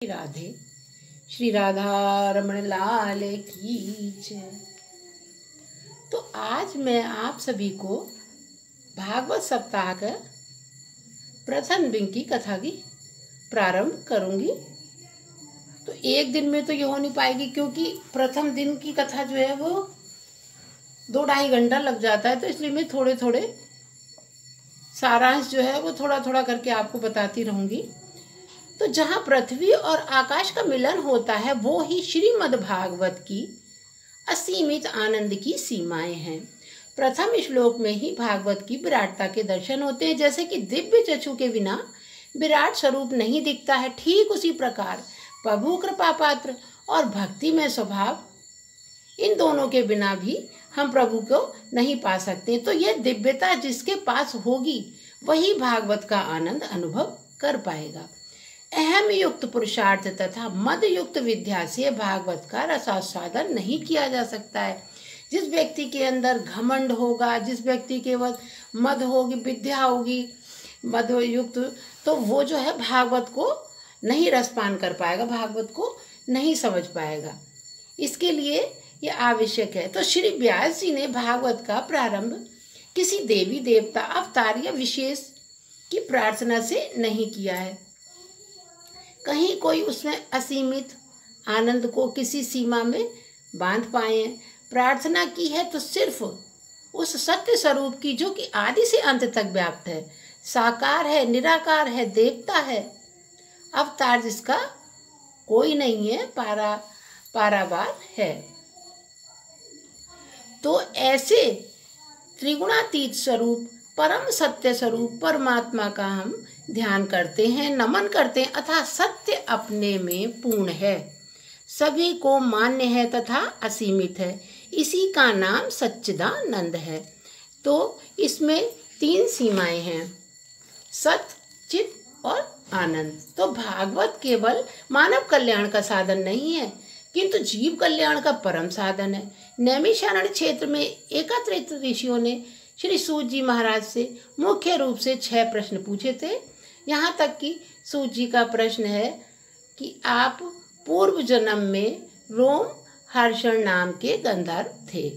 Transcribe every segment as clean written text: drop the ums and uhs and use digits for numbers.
राधे। श्री राधा रमण लाल की जय। तो आज मैं आप सभी को भागवत सप्ताह का प्रथम दिन की कथा की प्रारंभ करूंगी। तो एक दिन में तो ये हो नहीं पाएगी, क्योंकि प्रथम दिन की कथा जो है वो 2-2.5 घंटा लग जाता है। तो इसलिए मैं थोड़े थोड़े सारांश जो है वो थोड़ा थोड़ा करके आपको बताती रहूंगी। तो जहाँ पृथ्वी और आकाश का मिलन होता है वो ही श्रीमद् भागवत की असीमित आनंद की सीमाएं हैं। प्रथम श्लोक में ही भागवत की विराटता के दर्शन होते हैं। जैसे कि दिव्य चक्षु के बिना विराट स्वरूप नहीं दिखता है, ठीक उसी प्रकार प्रभु कृपा पात्र और भक्ति में स्वभाव, इन दोनों के बिना भी हम प्रभु को नहीं पा सकते। तो यह दिव्यता जिसके पास होगी वही भागवत का आनंद अनुभव कर पाएगा। अहम युक्त पुरुषार्थ तथा मद युक्त विद्या से भागवत का रसास्वादन नहीं किया जा सकता है। जिस व्यक्ति के अंदर घमंड होगा, जिस व्यक्ति के मद होगी, विद्या होगी मद युक्त, तो वो जो है भागवत को नहीं रसपान कर पाएगा, भागवत को नहीं समझ पाएगा। इसके लिए ये आवश्यक है। तो श्री व्यास जी ने भागवत का प्रारंभ किसी देवी देवता अवतार या विशेष की प्रार्थना से नहीं किया है। कहीं कोई उसमें असीमित आनंद को किसी सीमा में बांध पाए। प्रार्थना की है तो सिर्फ उस सत्य स्वरूप की जो कि आदि से अंत तक व्याप्त है, साकार है, निराकार है, देवता है, अवतार जिसका कोई नहीं है, पारावार है। तो ऐसे त्रिगुणातीत स्वरूप परम सत्य स्वरूप परमात्मा का हम ध्यान करते हैं, नमन करते हैं। अतः सत्य अपने में पूर्ण है, सभी को मान्य है तथा असीमित है। इसी का नाम सच्चिदानंद है। तो इसमें 3 सीमाएं हैं, सत्य, चित और आनंद। तो भागवत केवल मानव कल्याण का साधन नहीं है, किंतु जीव कल्याण का परम साधन है। नैमिषारण्य क्षेत्र में एकत्रित ऋषियों ने श्री सूत जी महाराज से मुख्य रूप से 6 प्रश्न पूछे थे। यहाँ तक कि सूत जी का प्रश्न है कि आप पूर्व जन्म में रोम हर्षण नाम के गंधर्व थे,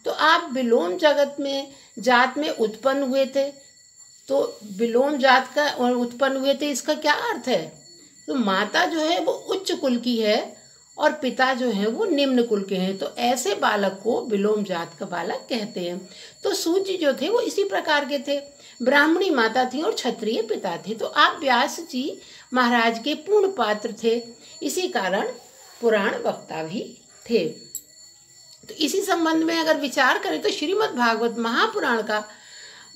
तो आप विलोम जगत में जात में उत्पन्न हुए थे। तो विलोम जात का उत्पन्न हुए थे, इसका क्या अर्थ है? तो माता जो है वो उच्च कुल की है और पिता जो है वो निम्न कुल के हैं। तो ऐसे बालक को विलोम जात का बालक कहते हैं। तो सूत जी जो थे वो इसी प्रकार के थे, ब्राह्मणी माता थी और क्षत्रिय पिता थे। तो आप व्यास जी महाराज के पूर्ण पात्र थे, इसी कारण पुराण वक्ता भी थे। तो इसी संबंध में अगर विचार करें तो श्रीमद् भागवत महापुराण का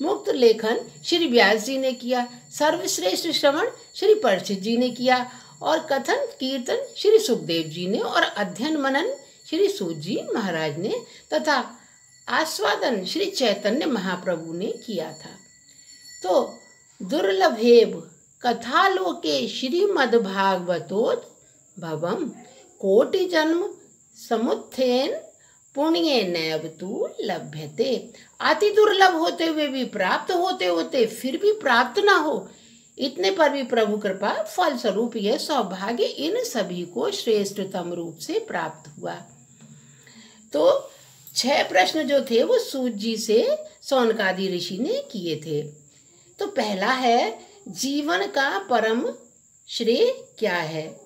मुक्त लेखन श्री व्यास जी ने किया, सर्वश्रेष्ठ श्रवण श्री परीक्षित जी ने किया, और कथन कीर्तन श्री सुखदेव जी ने, और अध्ययन मनन श्री सूत जी महाराज ने, तथा आस्वादन श्री चैतन्य महाप्रभु ने किया था। तो दुर्लभेव कथालोके श्रीमद् भागवतोद्भवम् कोटि जन्म समुत्थेन पुण्य नैव तु लभ्यते। अति दुर्लभ होते हुए भी, प्राप्त होते होते फिर भी प्राप्त ना हो, इतने पर भी प्रभु कृपा फल स्वरूप यह सौभाग्य इन सभी को श्रेष्ठतम रूप से प्राप्त हुआ। तो 6 प्रश्न जो थे वो सूत जी से सौनकादि ऋषि ने किए थे। तो पहला है जीवन का परम श्रेय क्या है,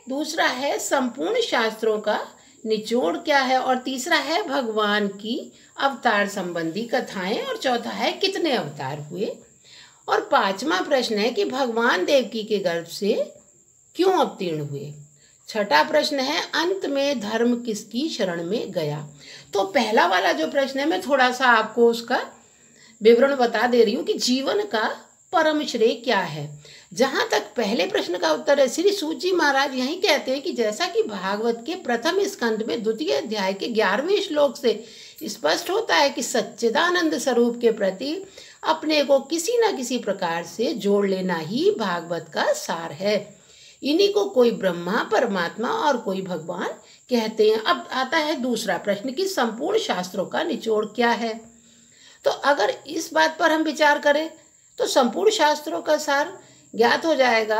दूसरा है संपूर्ण शास्त्रों का निचोड़ क्या है, और तीसरा है भगवान की अवतार संबंधी कथाएं, और चौथा है कितने अवतार हुए, और 5वां प्रश्न है कि भगवान देवकी के गर्भ से क्यों अवतीर्ण हुए। 6ठा प्रश्न है अंत में धर्म किसकी शरण में गया। तो पहला वाला जो प्रश्न है मैं थोड़ा सा आपको उसका विवरण बता दे रही हूँ कि जीवन का परम श्रेय क्या है। जहाँ तक पहले प्रश्न का उत्तर है, श्री सूत जी महाराज यही कहते हैं कि जैसा कि भागवत के प्रथम स्कंद में 2 अध्याय के 11वें श्लोक से स्पष्ट होता है कि सच्चिदानंद स्वरूप के प्रति अपने को किसी न किसी प्रकार से जोड़ लेना ही भागवत का सार है। इन्हीं को कोई ब्रह्मा, परमात्मा और कोई भगवान कहते हैं। अब आता है दूसरा प्रश्न कि संपूर्ण शास्त्रों का निचोड़ क्या है। तो अगर इस बात पर हम विचार करें तो संपूर्ण शास्त्रों का सार ज्ञात हो जाएगा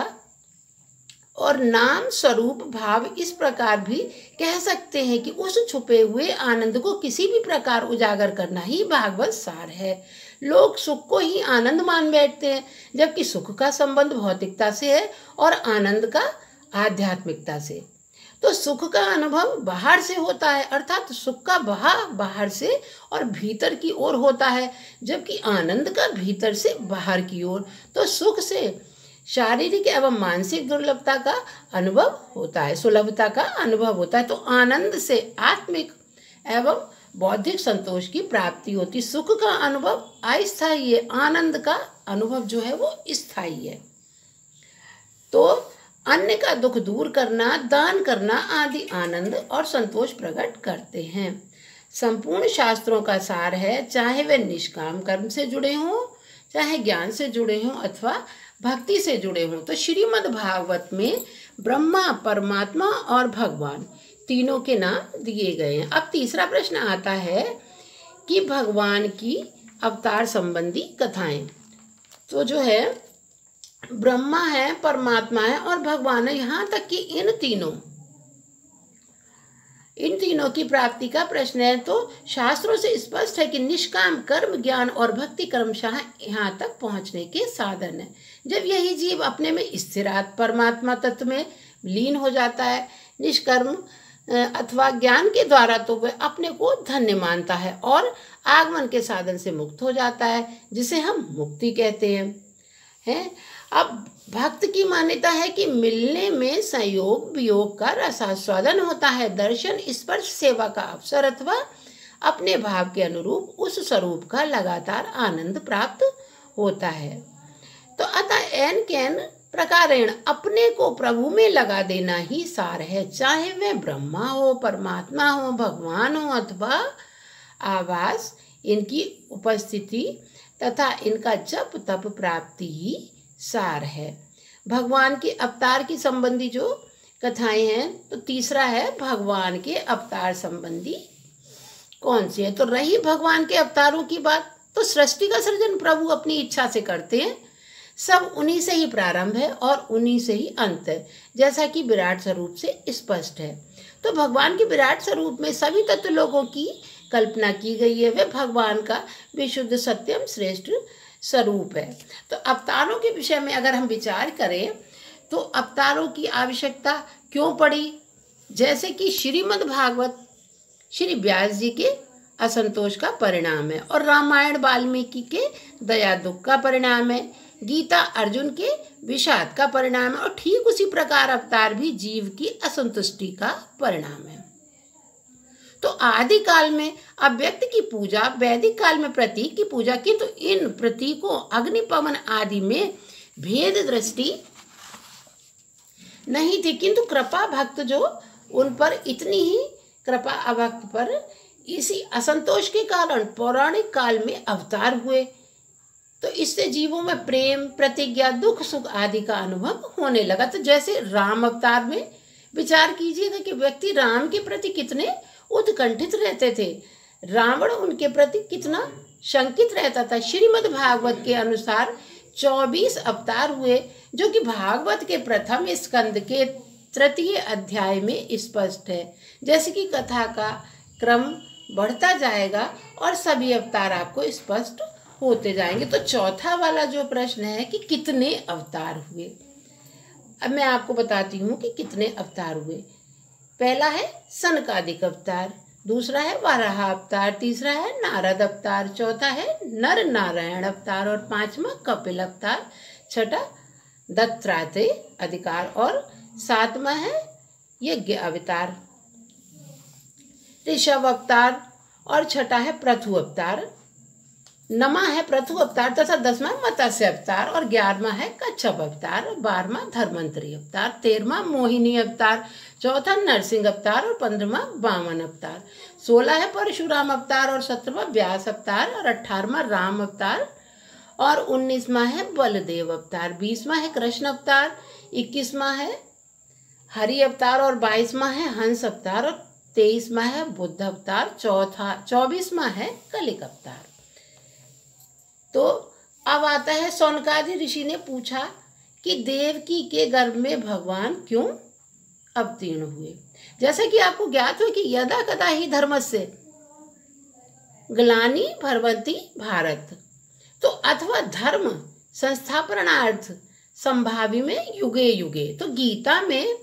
और नाम स्वरूप भाव इस प्रकार भी कह सकते हैं कि उस छुपे हुए आनंद को किसी भी प्रकार उजागर करना ही भागवत सार है। लोग सुख को ही आनंद मान बैठते हैं, जबकि सुख का संबंध भौतिकता से है और आनंद का आध्यात्मिकता से। तो सुख का अनुभव बाहर से होता है, अर्थात सुख का बहाव बाहर से और भीतर की ओर होता है, जबकि आनंद का भीतर से बाहर की ओर। तो सुख से शारीरिक एवं मानसिक दुर्लभता का अनुभव होता है, सुलभता का अनुभव होता है। तो आनंद से आत्मिक एवं बौद्धिक संतोष की प्राप्ति होती। सुख का अनुभव अस्थायी है, आनंद का अनुभव जो है वो स्थायी है। तो अन्य का दुख दूर करना, दान करना आदि आनंद और संतोष प्रकट करते हैं। संपूर्ण शास्त्रों का सार है, चाहे वे निष्काम कर्म से जुड़े हों, चाहे ज्ञान से जुड़े हों अथवा भक्ति से जुड़े हों। तो श्रीमद् भागवत में ब्रह्मा, परमात्मा और भगवान तीनों के नाम दिए गए हैं। अब तीसरा प्रश्न आता है कि भगवान की अवतार संबंधी कथाएं। तो जो है ब्रह्मा है, परमात्मा है और भगवान है, यहाँ तक कि इन तीनों की प्राप्ति का प्रश्न है। तो शास्त्रों से स्पष्ट है कि निष्काम कर्म, ज्ञान और भक्ति क्रमशः यहाँ तक पहुँचने के साधन है। जब यही जीव अपने में स्थिर परमात्मा तत्व में लीन हो जाता है, निष्कर्म अथवा ज्ञान के द्वारा, तो वह अपने को धन्य मानता है और आगमन के साधन से मुक्त हो जाता है, जिसे हम मुक्ति कहते हैं। अब भक्त की मान्यता है कि मिलने में संयोग वियोग का रसास्वादन होता है, दर्शन, स्पर्श, सेवा का अवसर अथवा अपने भाव के अनुरूप उस स्वरूप का लगातार आनंद प्राप्त होता है। तो अतः एन कैन प्रकारेण अपने को प्रभु में लगा देना ही सार है, चाहे वह ब्रह्मा हो, परमात्मा हो, भगवान हो अथवा आवास, इनकी उपस्थिति तथा इनका जप तप प्राप्ति ही सार है। भगवान के अवतार की संबंधी जो कथाएं हैं, तो तीसरा है भगवान के अवतार संबंधी कौन सी है। तो रही भगवान के अवतारों की बात, तो सृष्टि का सृजन प्रभु अपनी इच्छा से करते हैं। सब उन्हीं से ही प्रारंभ है और उन्हीं से ही अंत है, जैसा कि विराट स्वरूप से स्पष्ट है। तो भगवान के विराट स्वरूप में सभी तत्व लोगों की कल्पना की गई है। वे भगवान का विशुद्ध सत्यम श्रेष्ठ स्वरूप है। तो अवतारों के विषय में अगर हम विचार करें तो अवतारों की आवश्यकता क्यों पड़ी, जैसे कि श्रीमद् भागवत श्री व्यास जी के असंतोष का परिणाम है और रामायण वाल्मीकि के दया दुख का परिणाम है, गीता अर्जुन के विषाद का परिणाम है और ठीक उसी प्रकार अवतार भी जीव की असंतुष्टि का परिणाम है। तो आदि काल में अव्यक्त की पूजा, वैदिक काल में प्रतीक की पूजा की। तो इन प्रतीकों अग्नि पवन आदि में भेद दृष्टि नहीं थी, किंतु कृपा भक्त जो उन पर इतनी ही कृपा अभक्त पर इसी असंतोष के कारण पौराणिक काल में अवतार हुए। तो इससे जीवों में प्रेम, प्रतिज्ञा, दुख सुख आदि का अनुभव होने लगा। तो जैसे राम अवतार में विचार कीजिएगा कि व्यक्ति राम के प्रति कितने उत्कंठित रहते थे, रावण उनके प्रति कितना शंकित रहता था। श्रीमद् भागवत के अनुसार 24 अवतार हुए, जो कि भागवत के प्रथम स्कंद के तृतीय अध्याय में स्पष्ट है। जैसे कि कथा का क्रम बढ़ता जाएगा और सभी अवतार आपको स्पष्ट होते जाएंगे। तो चौथा वाला जो प्रश्न है कि कितने अवतार हुए, अब मैं आपको बताती हूँ कि कितने अवतार हुए। पहला है सनकादिक अवतार, दूसरा है वाराह अवतार, तीसरा है नारद अवतार, चौथा है नर नारायण अवतार और पांचवा कपिल अवतार, छठा दत्तात्रेय अधिकार और सातवां है यज्ञ अवतार, ऋषभ अवतार और छठा है पृथु अवतार, नमा है पृथु अवतार तथा 10वां मत्स्य अवतार और 11वां है कच्छप अवतार, 12वां धर्मंतरी अवतार, 13वां मोहिनी अवतार, चौथा नरसिंह अवतार और 15वां वामन अवतार, 16 है परशुराम अवतार और 17वां व्यास अवतार और 18वां राम अवतार और 19वां है बलदेव अवतार, 20वां है कृष्ण अवतार, 21वां है हरि अवतार और 22वां है हंस अवतार और 23वां है बुद्ध अवतार, 24वां है कलिक अवतार। तो अब आता है, सौनकादि ऋषि ने पूछा कि देवकी के गर्भ में भगवान क्यों अवतीर्ण हुए। जैसे कि आपको ज्ञात हो कि यदा कदा ही धर्मस्य ग्लानि भर्वति भारत, तो अथवा धर्म संस्थापनार्थ संभावी में युगे युगे। तो गीता में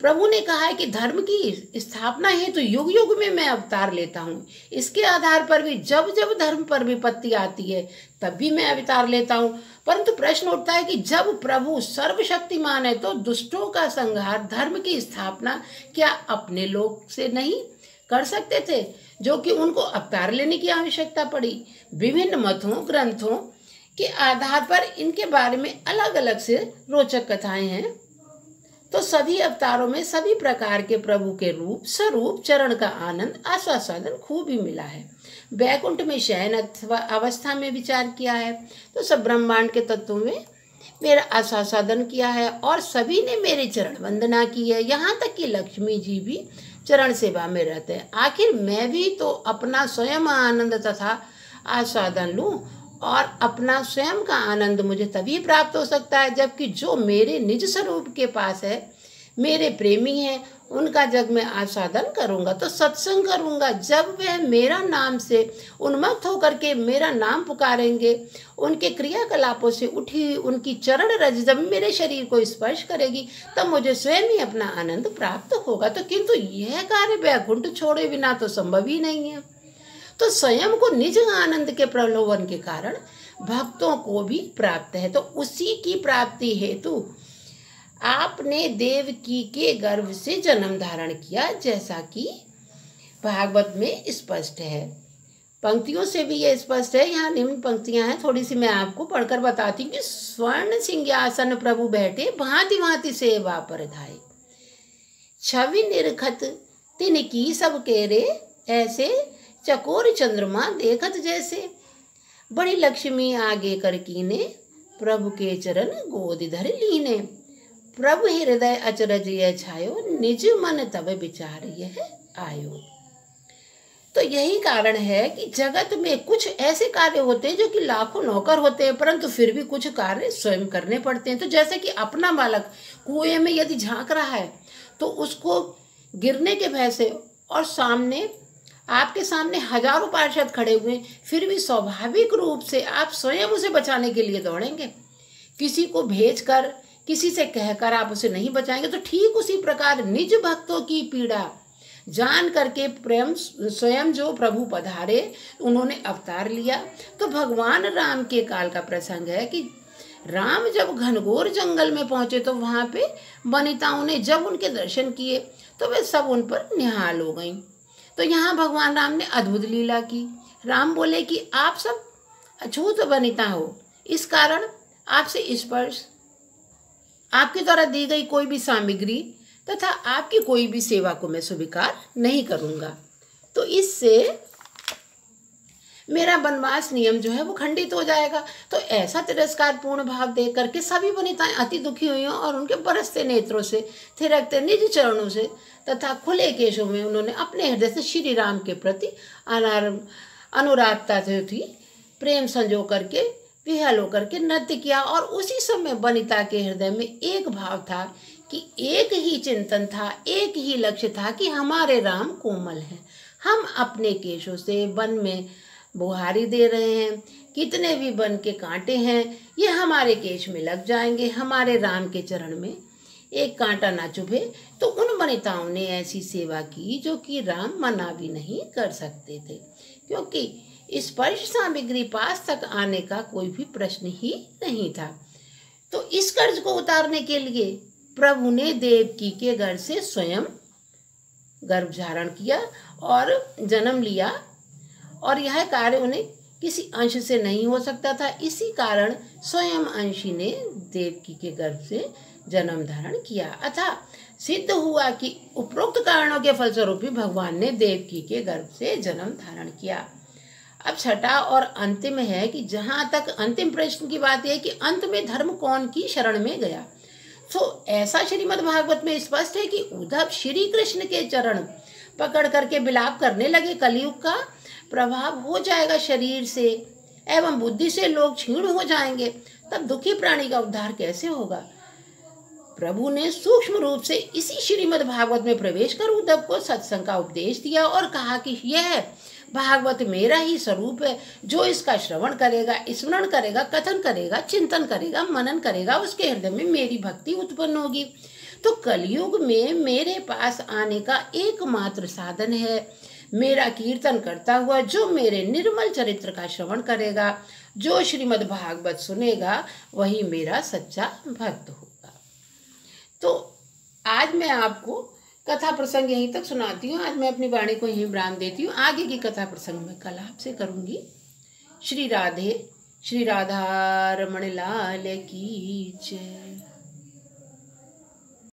प्रभु ने कहा है कि धर्म की स्थापना है तो युग युग में मैं अवतार लेता हूँ। इसके आधार पर भी जब जब धर्म पर विपत्ति आती है तब भी मैं अवतार लेता हूँ। परंतु प्रश्न उठता है कि जब प्रभु सर्वशक्तिमान है तो दुष्टों का संहार, धर्म की स्थापना क्या अपने लोग से नहीं कर सकते थे, जो कि उनको अवतार लेने की आवश्यकता पड़ी। विभिन्न मतों ग्रंथों के आधार पर इनके बारे में अलग अलग से रोचक कथाएं हैं। तो सभी अवतारों में सभी प्रकार के प्रभु के रूप स्वरूप चरण का आनंद आस्वादन खूब ही मिला है। वैकुंठ में शयन अथवा अवस्था में विचार किया है, तो सब ब्रह्मांड के तत्वों में मेरा आस्वादन किया है और सभी ने मेरे चरण वंदना की है। यहाँ तक कि लक्ष्मी जी भी चरण सेवा में रहते हैं। आखिर मैं भी तो अपना स्वयं आनंद तथा आस्वादन लूं, और अपना स्वयं का आनंद मुझे तभी प्राप्त हो सकता है जबकि जो मेरे निज स्वरूप के पास है, मेरे प्रेमी हैं, उनका जब मैं आस्वादन करूंगा तो सत्संग करूंगा, जब वह मेरा नाम से उन्मत्त होकर के मेरा नाम पुकारेंगे, उनके क्रियाकलापों से उठी उनकी चरण रज जब मेरे शरीर को स्पर्श करेगी, तब मुझे स्वयं ही अपना आनंद प्राप्त होगा। तो किंतु यह कार्य वैकुंठ छोड़े बिना तो संभव ही नहीं है। तो स्वयं को निज आनंद के प्रलोभन के कारण भक्तों को भी प्राप्त है। तो उसी की प्राप्ति हेतु आपने देवकी के गर्भ से जन्म धारण किया, जैसा कि भागवत में स्पष्ट है। पंक्तियों से भी ये स्पष्ट है। यहाँ निम्न पंक्तियां हैं, थोड़ी सी मैं आपको पढ़कर बताती हूँ कि स्वर्ण सिंहासन प्रभु बैठे भांति भांति सेवा पर धाये, छवि निरखत तिनकी सब केरे, ऐसे चकोर चंद्रमा देखत जैसे। बड़ी लक्ष्मी आगे कर कीने, प्रभु के चरण गोद धर लीने, प्रभु हृदय अचरज यह छायो, निज मन तब विचार यह आयो। तो यही कारण है कि जगत में कुछ ऐसे कार्य होते हैं जो कि लाखों नौकर होते हैं, परंतु फिर भी कुछ कार्य स्वयं करने पड़ते हैं। तो जैसे कि अपना बालक कुएं में यदि झांक रहा है तो उसको गिरने के भय से, और सामने आपके सामने हजारों पार्षद खड़े हुए, फिर भी स्वाभाविक रूप से आप स्वयं उसे बचाने के लिए दौड़ेंगे। किसी को भेजकर, किसी से कहकर आप उसे नहीं बचाएंगे। तो ठीक उसी प्रकार निज भक्तों की पीड़ा जान करके प्रेम स्वयं जो प्रभु पधारे, उन्होंने अवतार लिया। तो भगवान राम के काल का प्रसंग है कि राम जब घनघोर जंगल में पहुंचे तो वहां पे वनिताओं ने जब उनके दर्शन किए तो वे सब उन पर निहाल हो गईं। तो यहाँ भगवान राम ने अद्भुत लीला की। राम बोले कि आप सब अछूत वनिता हो, इस कारण आपसे स्पर्श, आपके द्वारा दी गई कोई भी सामग्री तथा आपकी कोई भी सेवा को मैं स्वीकार नहीं करूँगा। तो इससे मेरा वनवास नियम जो है वो खंडित हो जाएगा। तो ऐसा तिरस्कार पूर्ण भाव देख करके सभी वनिताएं अति दुखी हुई और उनके बरसते नेत्रों से, थिरकते निज चरणों से तथा खुले केशों में उन्होंने अपने हृदय से श्री राम के प्रति अनुरागता थी प्रेम संजो करके विहल होकर के नृत्य किया। और उसी समय वनिता के हृदय में एक भाव था कि एक ही चिंतन था, एक ही लक्ष्य था कि हमारे राम कोमल हैं, हम अपने केशों से वन में बुहारी दे रहे हैं, कितने भी वन के कांटे हैं ये हमारे केश में लग जाएंगे, हमारे राम के चरण में एक कांटा ना चुभे। तो उन वनिताओं ने ऐसी सेवा की जो कि राम मना भी नहीं कर सकते थे, क्योंकि स्पर्श सामग्री पास तक आने का कोई भी प्रश्न ही नहीं था। तो इस कर्ज को उतारने के लिए प्रभु ने देवकी के घर से स्वयं गर्भ धारण किया और जन्म लिया, और यह कार्य उन्हें किसी अंश से नहीं हो सकता था। इसी कारण स्वयं अंशी ने देवकी के गर्भ से जन्म धारण किया। अतः सिद्ध हुआ कि उपरोक्त कारणों के फलस्वरूप ही भगवान ने देवकी के गर्भ से जन्म धारण किया। अब छठा और अंतिम है कि जहाँ तक अंतिम प्रश्न की बात है कि अंत में धर्म कौन की शरण में गया। तो ऐसा श्रीमद् भागवत में स्पष्ट है कि उद्धव श्री कृष्ण के चरण पकड़ करके विलाप करने लगे। कलयुग का प्रभाव हो जाएगा शरीर से एवं बुद्धि से, लोग क्षीण हो जाएंगे, तब दुखी प्राणी का उद्धार कैसे होगा। प्रभु ने सूक्ष्म रूप से इसी श्रीमद् भागवत में प्रवेश कर उद्धव को सत्संग का उपदेश दिया और कहा कि यह भागवत मेरा ही स्वरूप है। जो इसका श्रवण करेगा, स्मरण करेगा, कथन करेगा, चिंतन करेगा, मनन करेगा, उसके हृदय में मेरी भक्ति उत्पन्न होगी। तो कलयुग में मेरे पास आने का एकमात्र साधन है। मेरा कीर्तन करता हुआ जो मेरे निर्मल चरित्र का श्रवण करेगा, जो श्रीमद् भागवत सुनेगा, वही मेरा सच्चा भक्त होगा। तो आज मैं आपको कथा प्रसंग यहीं तक सुनाती हूँ। आज मैं अपनी वाणी को यहीं विराम देती हूँ। आगे की कथा प्रसंग मैं कल आपसे करूँगी। श्री राधे, श्री राधा रमण लाल की जय।